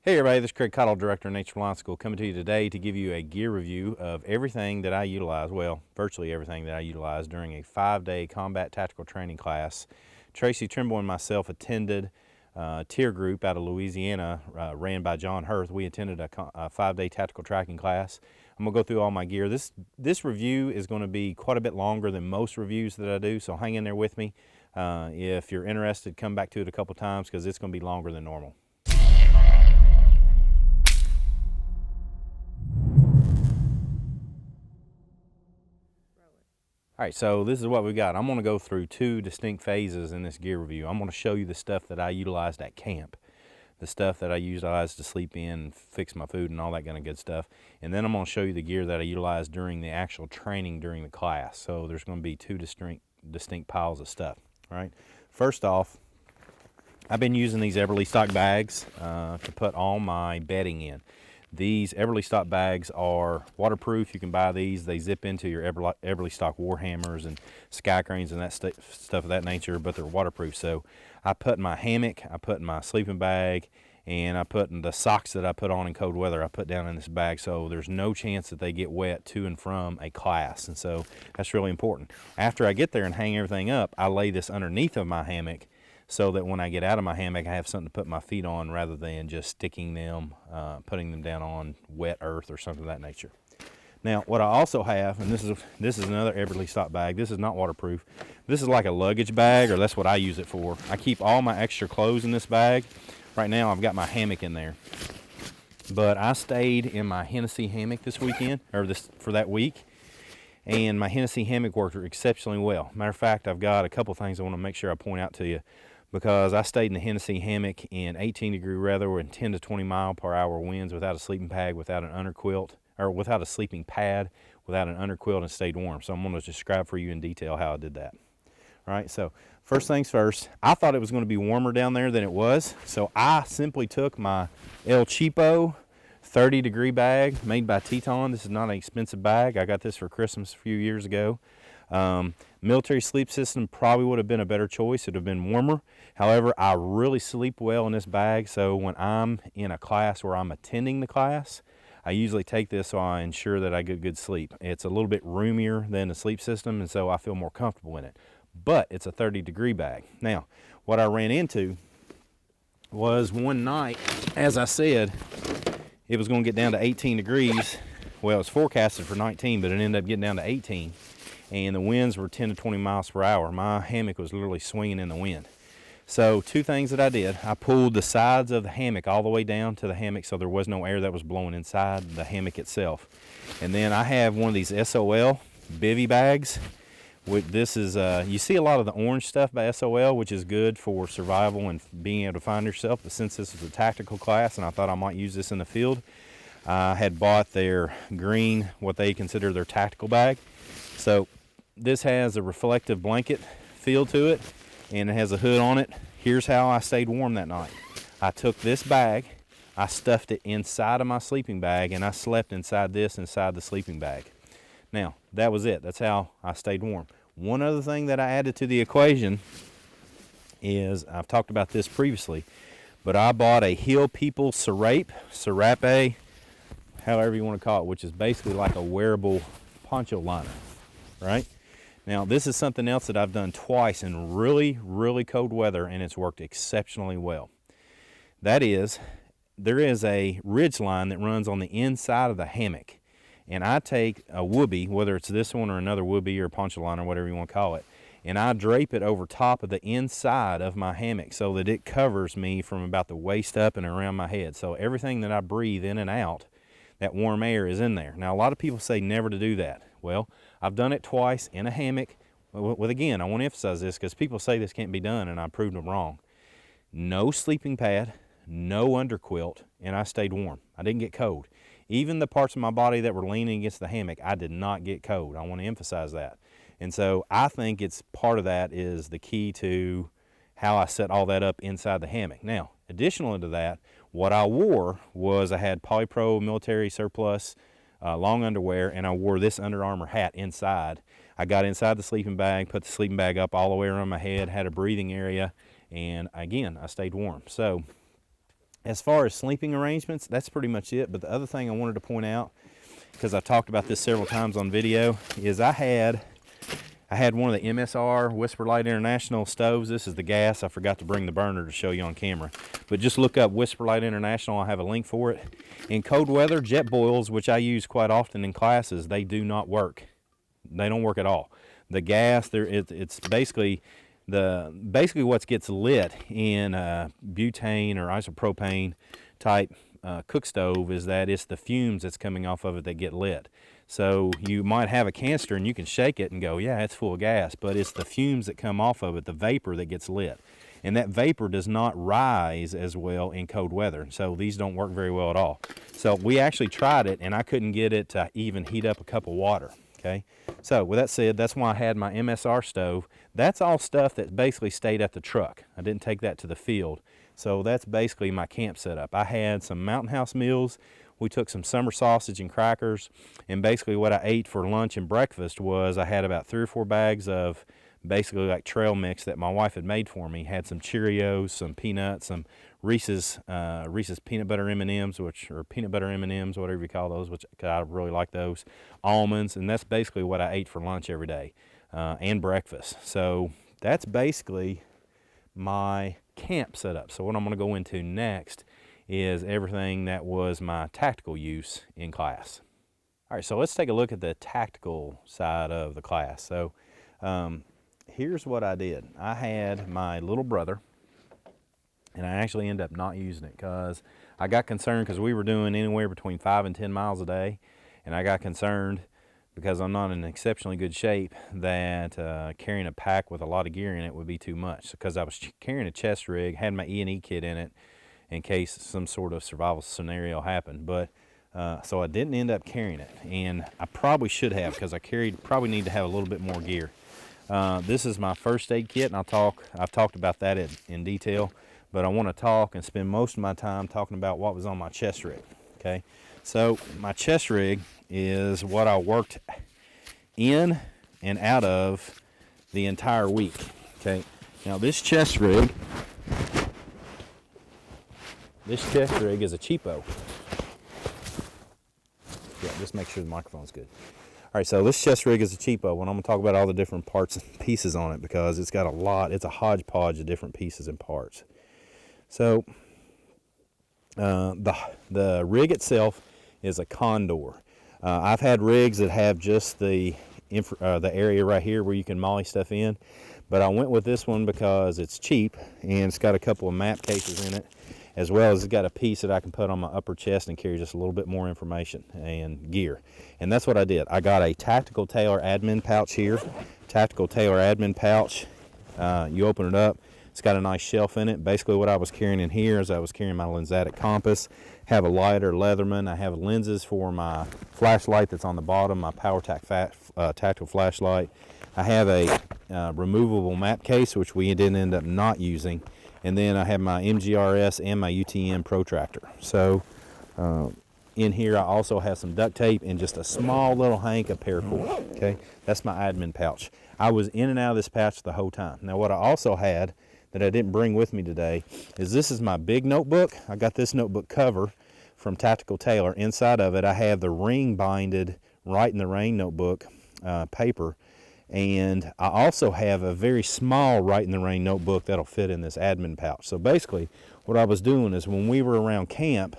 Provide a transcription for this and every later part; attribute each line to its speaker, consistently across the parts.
Speaker 1: Hey everybody, this is Craig Cottle, Director of Nature Reliance School, coming to you today to give you a gear review of everything that I utilize, well, virtually everything that I utilize during a 5-day combat tactical training class. Tracy Trimble and myself attended a TYR group out of Louisiana, ran by John Hurth. We attended a 5-day tactical tracking class. I'm going to go through all my gear. This review is going to be quite a bit longer than most reviews that I do, so hang in there with me. If you're interested, come back to it a couple times because it's going to be longer than normal. All right, so this is what we got. I'm going to go through two distinct phases in this gear review. I'm going to show you the stuff that I utilized at camp, the stuff that I utilized to sleep in, fix my food, and all that kind of good stuff. And then I'm going to show you the gear that I utilized during the actual training during the class. So there's going to be two distinct piles of stuff. All right. First off, I've been using these Eberlestock bags to put all my bedding in. These Eberlestock bags are waterproof. You can buy these. They zip into your Eberlestock Warhammers and Sky Cranes and that stuff of that nature, but they're waterproof. So I put my hammock, I put my sleeping bag, and I put in the socks that I put on in cold weather, I put down in this bag, so there's no chance that they get wet to and from a class, and so that's really important. After I get there and hang everything up, I lay this underneath of my hammock so that when I get out of my hammock, I have something to put my feet on rather than just sticking them, putting them down on wet earth or something of that nature. Now, what I also have, and this is another Eberlestock bag. This is not waterproof. This is like a luggage bag, or that's what I use it for. I keep all my extra clothes in this bag. Right now, I've got my hammock in there. But I stayed in my Hennessy hammock this weekend, or for that week, and my Hennessy hammock worked exceptionally well. Matter of fact, I've got a couple things I want to make sure I point out to you, because I stayed in the Hennessy hammock in 18-degree weather with 10 to 20 mile per hour winds without a sleeping bag, without an underquilt, or without a sleeping pad, without an underquilt, and stayed warm. So I'm going to describe for you in detail how I did that. All right, so first things first, I thought it was going to be warmer down there than it was, so I simply took my El Cheapo 30-degree bag made by Teton. This is not an expensive bag. I got this for Christmas a few years ago. Military sleep system probably would have been a better choice. It would have been warmer. However, I really sleep well in this bag, so when I'm in a class where I'm attending the class, I usually take this so I ensure that I get good sleep. It's a little bit roomier than the sleep system, and so I feel more comfortable in it. But it's a 30-degree bag. Now, what I ran into was one night, as I said, it was going to get down to 18 degrees. Well, it's forecasted for 19, but it ended up getting down to 18. And the winds were 10 to 20 miles per hour. My hammock was literally swinging in the wind. So two things that I did. I pulled the sides of the hammock all the way down to the hammock so there was no air that was blowing inside the hammock itself. And then I have one of these SOL Bivy Bags. This is, you see a lot of the orange stuff by SOL, which is good for survival and being able to find yourself. But since this is a tactical class and I thought I might use this in the field, I had bought their green, what they consider their tactical bag. So this has a reflective blanket feel to it, and it has a hood on it. Here's how I stayed warm that night. I took this bag, I stuffed it inside of my sleeping bag, and I slept inside the sleeping bag. Now, that was it. That's how I stayed warm. One other thing that I added to the equation is, I've talked about this previously, but I bought a Hill People Serape, however you want to call it, which is basically like a wearable poncho liner, right? Now, this is something else that I've done twice in really, really cold weather, and it's worked exceptionally well. That is, there is a ridge line that runs on the inside of the hammock, and I take a whoopee, whether it's this one or another whoopee or poncho line or whatever you want to call it, and I drape it over top of the inside of my hammock so that it covers me from about the waist up and around my head. So everything that I breathe in and out, that warm air is in there. Now, a lot of people say never to do that. Well, I've done it twice in a hammock. With again, I want to emphasize this because people say this can't be done, and I proved them wrong. No sleeping pad, no underquilt, and I stayed warm. I didn't get cold. Even the parts of my body that were leaning against the hammock, I did not get cold. I want to emphasize that. And so I think it's part of that is the key to how I set all that up inside the hammock. Now, additional to that, what I wore was I had Polypro military surplus long underwear, and I wore this Under Armour hat inside. I got inside the sleeping bag, put the sleeping bag up all the way around my head, had a breathing area, and again, I stayed warm. So As far as sleeping arrangements, that's pretty much it. But the other thing I wanted to point out, because I've talked about this several times on video, is I had one of the MSR Whisper Light International stoves. This is the gas. I forgot to bring the burner to show you on camera. But just look up Whisper Light International. I have a link for it. In cold weather, jet boils, which I use quite often in classes, they do not work. They don't work at all. The gas, it's basically what gets lit in butane or isopropane type cook stove is that it's the fumes that's coming off of it that get lit. So you might have a canister and you can shake it and go, yeah, it's full of gas, but it's the fumes that come off of it, the vapor that gets lit. And that vapor does not rise as well in cold weather. So these don't work very well at all. So we actually tried it and I couldn't get it to even heat up a cup of water. Okay, so with that said, that's why I had my MSR stove. That's all stuff that basically stayed at the truck. I didn't take that to the field. So that's basically my camp setup. I had some Mountain House meals. We took some summer sausage and crackers, and basically what I ate for lunch and breakfast was I had about 3 or 4 bags of basically like trail mix that my wife had made for me. Had some Cheerios, some peanuts, some Reese's peanut butter M&Ms, or peanut butter M&Ms, whatever you call those, which I really like those. Almonds, and that's basically what I ate for lunch every day and breakfast. So that's basically my camp setup. So what I'm going to go into next is everything that was my tactical use in class. All right, so let's take a look at the tactical side of the class. So here's what I did. I had my little brother, and I actually ended up not using it because I got concerned because we were doing anywhere between 5 and 10 miles a day, and I got concerned because I'm not in exceptionally good shape that carrying a pack with a lot of gear in it would be too much. Because I was carrying a chest rig, had my E&E kit in it in case some sort of survival scenario happened, but so I didn't end up carrying it, and I probably should have because I probably need to have a little bit more gear. This is my first aid kit, and I've talked about that in detail, but I want to talk and spend most of my time talking about what was on my chest rig. Okay, so my chest rig is what I worked in and out of the entire week. Okay, now this chest rig is a cheapo. Yeah, just make sure the microphone's good. All right, so this chest rig is a cheapo, and I'm going to talk about all the different parts and pieces on it because it's got it's a hodgepodge of different pieces and parts. So the rig itself is a Condor. I've had rigs that have just the area right here where you can molly stuff in, but I went with this one because it's cheap and it's got a couple of map cases in it, as well as it's got a piece that I can put on my upper chest and carry just a little bit more information and gear. And that's what I did. I got a Tactical Tailor admin pouch here. Tactical Tailor admin pouch. You open it up. It's got a nice shelf in it. Basically what I was carrying in here is I was carrying my Lensatic compass. Have a lighter, Leatherman. I have lenses for my flashlight that's on the bottom, my PowerTac tactical flashlight. I have a removable map case, which we didn't end up not using. And then I have my MGRS and my UTM protractor. So in here I also have some duct tape and just a small little hank of paracord. Okay, that's my admin pouch. I was in and out of this pouch the whole time. Now what I also had that I didn't bring with me today is this is my big notebook. I got this notebook cover from Tactical Tailor. Inside of it I have the ring binded Right in the Rain notebook paper. And I also have a very small Right in the Rain notebook that'll fit in this admin pouch. So basically what I was doing is when we were around camp,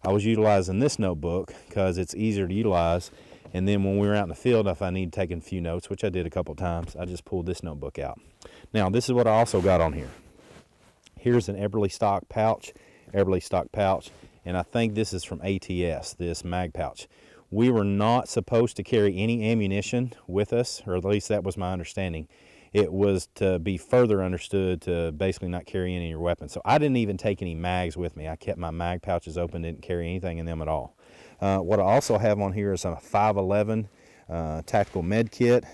Speaker 1: I was utilizing this notebook because it's easier to utilize. And then when we were out in the field, if I need to take a few notes, which I did a couple times, I just pulled this notebook out. Now this is what I also got on here. Here's an Eberlestock pouch, and I think this is from ATS, this mag pouch. We were not supposed to carry any ammunition with us, or at least that was my understanding. It was to be further understood to basically not carry any of your weapons. So I didn't even take any mags with me. I kept my mag pouches open, didn't carry anything in them at all. What I also have on here is a 511 tactical med kit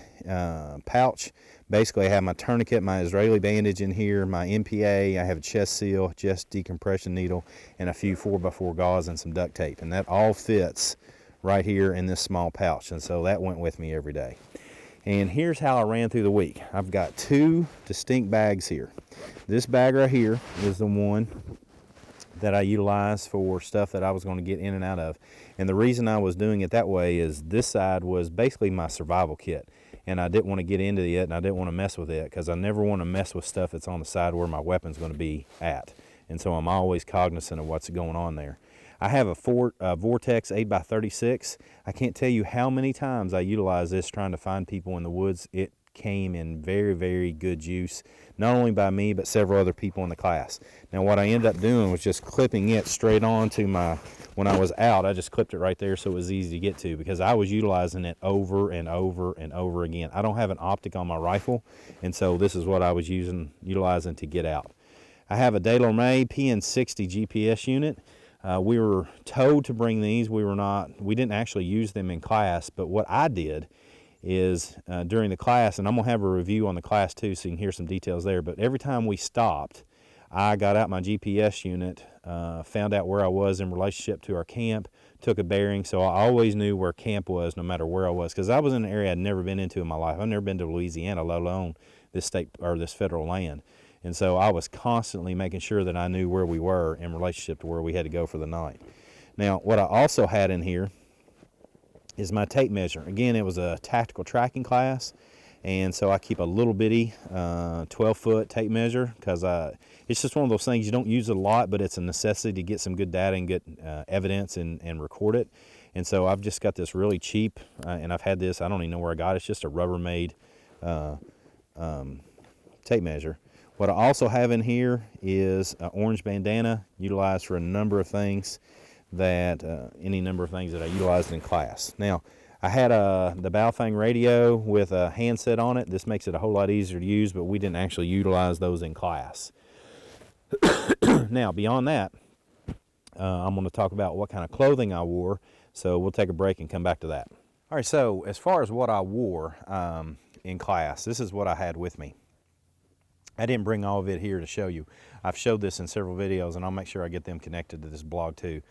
Speaker 1: pouch. Basically I have my tourniquet, my Israeli bandage in here, my MPA, I have a chest seal, chest decompression needle, and a few 4x4 gauze and some duct tape. And that all fits right here in this small pouch, and so that went with me every day. And here's how I ran through the week. I've got 2 distinct bags here. This bag right here is the one that I utilize for stuff that I was going to get in and out of. And the reason I was doing it that way is this side was basically my survival kit. And I didn't want to get into it, and I didn't want to mess with it, because I never want to mess with stuff that's on the side where my weapon's going to be at. And so I'm always cognizant of what's going on there. I have a Vortex 8x36. I can't tell you how many times I utilize this trying to find people in the woods. It came in very, very good use, not only by me, but several other people in the class. Now, what I ended up doing was just clipping it straight onto my, when I was out, I just clipped it right there so it was easy to get to, because I was utilizing it over and over and over again. I don't have an optic on my rifle, and so this is what I was utilizing to get out. I have a Tailor Hat PN60 GPS unit. We were told to bring these. We didn't actually use them in class, but what I did is during the class, and I'm going to have a review on the class too so you can hear some details there, but every time we stopped, I got out my GPS unit, found out where I was in relationship to our camp, took a bearing, so I always knew where camp was no matter where I was, because I was in an area I'd never been into in my life. I've never been to Louisiana, let alone this state or this federal land. And so I was constantly making sure that I knew where we were in relationship to where we had to go for the night. Now, what I also had in here is my tape measure. Again, it was a tactical tracking class, and so I keep a little bitty 12-foot tape measure, because it's just one of those things you don't use it a lot, but it's a necessity to get some good data and get evidence and record it. And so I've just got this really cheap, and I've had this, I don't even know where I got it. It's just a Rubbermaid tape measure. What I also have in here is an orange bandana, utilized for a number of things any number of things that I utilized in class. Now, I had the Baofeng radio with a handset on it. This makes it a whole lot easier to use, but we didn't actually utilize those in class. Now, beyond that, I'm going to talk about what kind of clothing I wore, so we'll take a break and come back to that. All right, so as far as what I wore in class, this is what I had with me. I didn't bring all of it here to show you. I've showed this in several videos, and I'll make sure I get them connected to this blog too.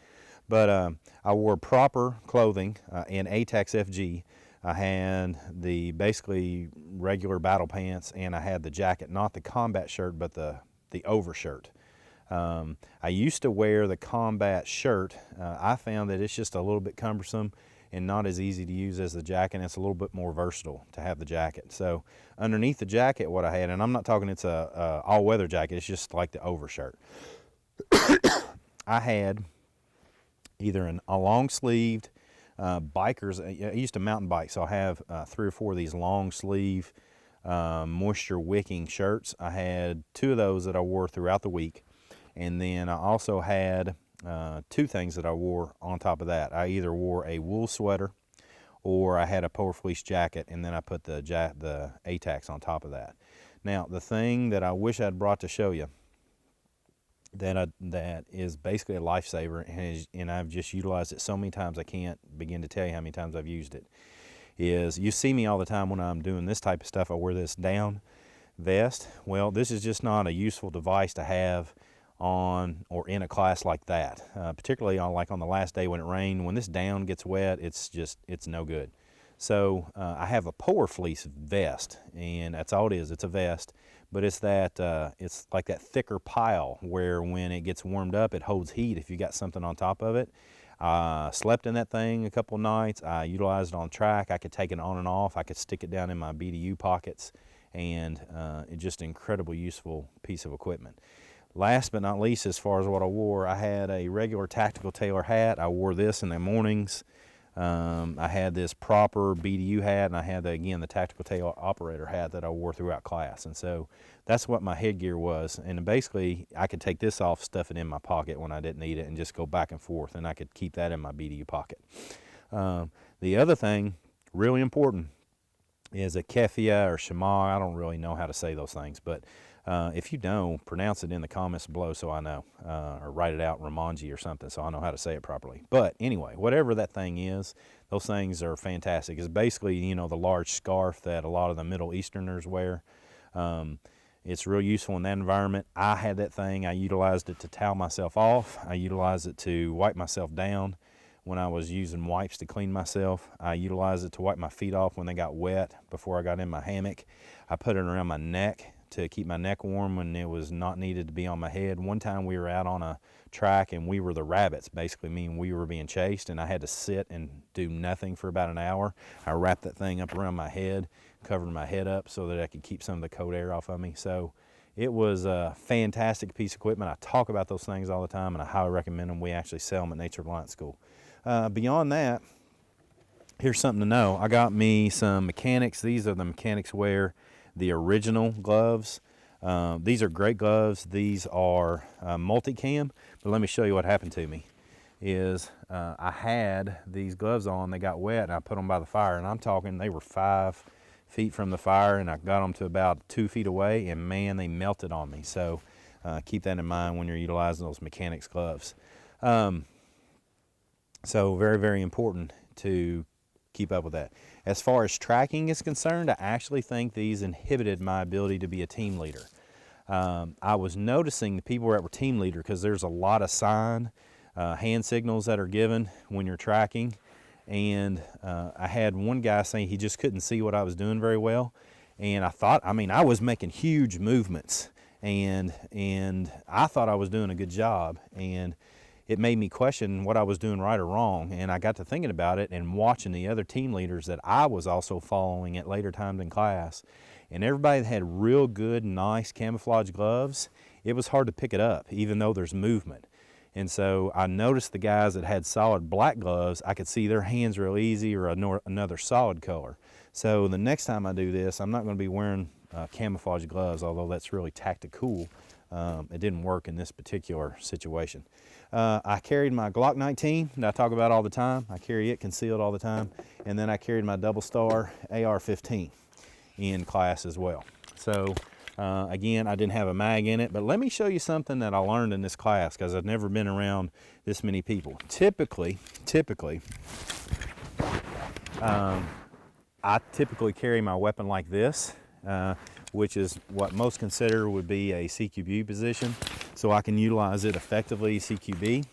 Speaker 1: But I wore proper clothing in ATAX FG. I had the basically regular battle pants, and I had the jacket, not the combat shirt, but the overshirt. I used to wear the combat shirt. I found that it's just a little bit cumbersome and not as easy to use as the jacket, and it's a little bit more versatile to have the jacket. So underneath the jacket, what I had, and I'm not talking it's a all-weather jacket, it's just like the overshirt. I had either a long-sleeved bikers. I used to mountain bike, so I have 3 or 4 of these long-sleeve moisture-wicking shirts. I had 2 of those that I wore throughout the week, and then I also had 2 things that I wore on top of that. I either wore a wool sweater or I had a polar fleece jacket, and then I put the ATAX on top of that. Now, the thing that I wish I'd brought to show you that is basically a lifesaver, and I've just utilized it so many times I can't begin to tell you how many times I've used it, is you see me all the time when I'm doing this type of stuff. I wear this down vest. Well, this is just not a useful device to have on or in a class like that, particularly on the last day when it rained. When this down gets wet, it's no good. So I have a polar fleece vest, and that's all it is. It's a vest, but it's like that thicker pile where when it gets warmed up, it holds heat if you got something on top of it. Slept in that thing a couple nights. I utilized it on track. I could take it on and off. I could stick it down in my BDU pockets, and it's just an incredibly useful piece of equipment. Last but not least, as far as what I wore, I had a regular tactical Tailor hat. I wore this in the mornings. I had this proper BDU hat, and I had, again, the tactical tail operator hat that I wore throughout class. And so that's what my headgear was. And basically, I could take this off, stuff it in my pocket when I didn't need it, and just go back and forth, and I could keep that in my BDU pocket. The other thing, really important, is a keffiyeh or shema. I don't really know how to say those things, but if you don't, pronounce it in the comments below so I know, or write it out Ramonji or something so I know how to say it properly. But anyway, whatever that thing is, those things are fantastic. It's basically, the large scarf that a lot of the Middle Easterners wear. It's real useful in that environment. I had that thing. I utilized it to towel myself off. I utilized it to wipe myself down when I was using wipes to clean myself. I utilized it to wipe my feet off when they got wet before I got in my hammock. I put it around my neck to keep my neck warm when it was not needed to be on my head. One time we were out on a track and we were the rabbits, basically meaning we were being chased, and I had to sit and do nothing for about an hour. I wrapped that thing up around my head, covered my head up so that I could keep some of the cold air off of me. So it was a fantastic piece of equipment. I talk about those things all the time, and I highly recommend them. We actually sell them at Nature Reliance School. Beyond that, here's something to know. I got me some mechanics. These are the mechanics wear, the original gloves. These are great gloves. These are multicam, but let me show you what happened to me. I had these gloves on, they got wet, and I put them by the fire, and I'm talking they were 5 feet from the fire, and I got them to about 2 feet away, and man, they melted on me. So keep that in mind when you're utilizing those mechanics gloves. So very, very important to keep up with that. As far as tracking is concerned, I actually think these inhibited my ability to be a team leader. I was noticing the people that were team leader, because there's a lot of hand signals that are given when you're tracking. And I had one guy saying he just couldn't see what I was doing very well. And I was making huge movements, and I thought I was doing a good job. And it made me question what I was doing right or wrong. And I got to thinking about it and watching the other team leaders that I was also following at later times in class. And everybody that had real good, nice camouflage gloves, it was hard to pick it up, even though there's movement. And so I noticed the guys that had solid black gloves, I could see their hands real easy, or another solid color. So the next time I do this, I'm not going to be wearing camouflage gloves, although that's really tactical. It didn't work in this particular situation. I carried my Glock 19 that I talk about all the time. I carry it concealed all the time. And then I carried my double star AR-15 in class as well. So again, I didn't have a mag in it, but let me show you something that I learned in this class, because I've never been around this many people. Typically, I typically carry my weapon like this, which is what most consider would be a CQB position, so I can utilize it effectively, CQB,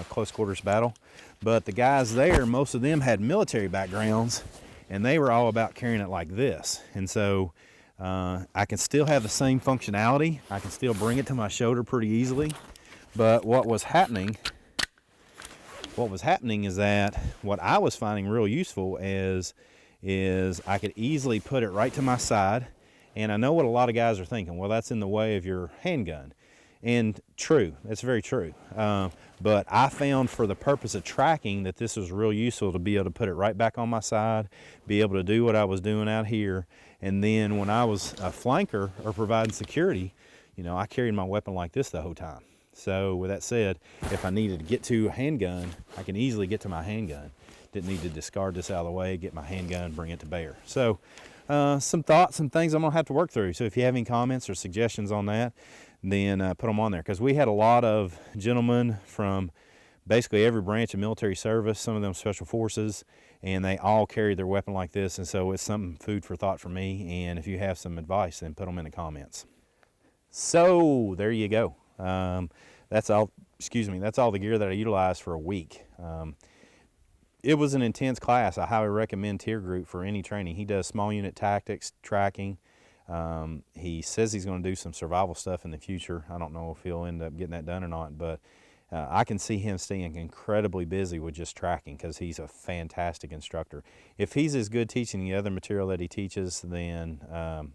Speaker 1: close quarters battle. But the guys there, most of them had military backgrounds, and they were all about carrying it like this. And so I can still have the same functionality. I can still bring it to my shoulder pretty easily. But what was happening is that what I was finding real useful is I could easily put it right to my side. And I know what a lot of guys are thinking, well, that's in the way of your handgun. And true, that's very true. But I found for the purpose of tracking that this was real useful to be able to put it right back on my side, be able to do what I was doing out here. And then when I was a flanker or providing security, I carried my weapon like this the whole time. So with that said, if I needed to get to a handgun, I can easily get to my handgun. Didn't need to discard this out of the way, get my handgun, bring it to bear. So some thoughts, some things I'm gonna have to work through. So if you have any comments or suggestions on that, then put them on there, because we had a lot of gentlemen from basically every branch of military service, some of them special forces, and they all carried their weapon like this. And so it's some food for thought for me. And if you have some advice, then put them in the comments. So there you go. That's all the gear that I utilized for a week. It was an intense class. I highly recommend Tier Group for any training. He does small unit tactics, tracking. He says he's going to do some survival stuff in the future. I don't know if he'll end up getting that done or not, but I can see him staying incredibly busy with just tracking, because he's a fantastic instructor. If he's as good teaching the other material that he teaches, then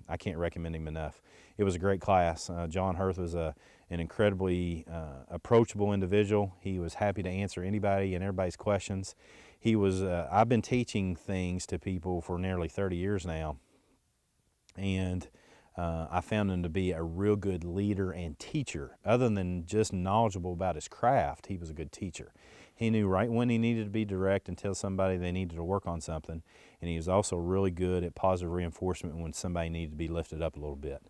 Speaker 1: I can't recommend him enough. It was a great class. John Hurth was an incredibly approachable individual. He was happy to answer anybody and everybody's questions. I've been teaching things to people for nearly 30 years now, and I found him to be a real good leader and teacher. Other than just knowledgeable about his craft, he was a good teacher. He knew right when he needed to be direct and tell somebody they needed to work on something, and he was also really good at positive reinforcement when somebody needed to be lifted up a little bit.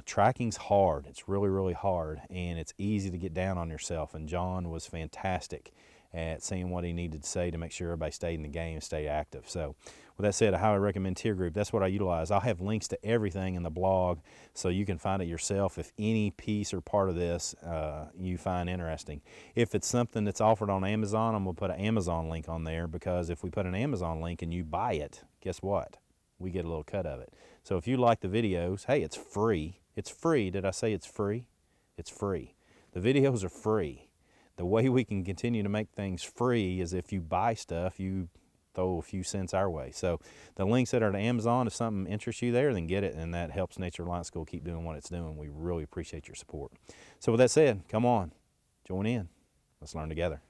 Speaker 1: Tracking's hard. It's really, really hard, and it's easy to get down on yourself, and John was fantastic at saying what he needed to say to make sure everybody stayed in the game and stayed active. So with that said, I highly recommend Tier Group. That's what I utilize. I'll have links to everything in the blog so you can find it yourself if any piece or part of this you find interesting. If it's something that's offered on Amazon, I'm going to put an Amazon link on there, because if we put an Amazon link and you buy it, guess what? we get a little cut of it. So if you like the videos, hey, it's free. It's free. Did I say it's free? It's free. The videos are free. The way we can continue to make things free is if you buy stuff, you throw a few cents our way. So the links that are to Amazon, if something interests you there, then get it, and that helps Nature Reliance School keep doing what it's doing. We really appreciate your support. So with that said, come on, join in. Let's learn together.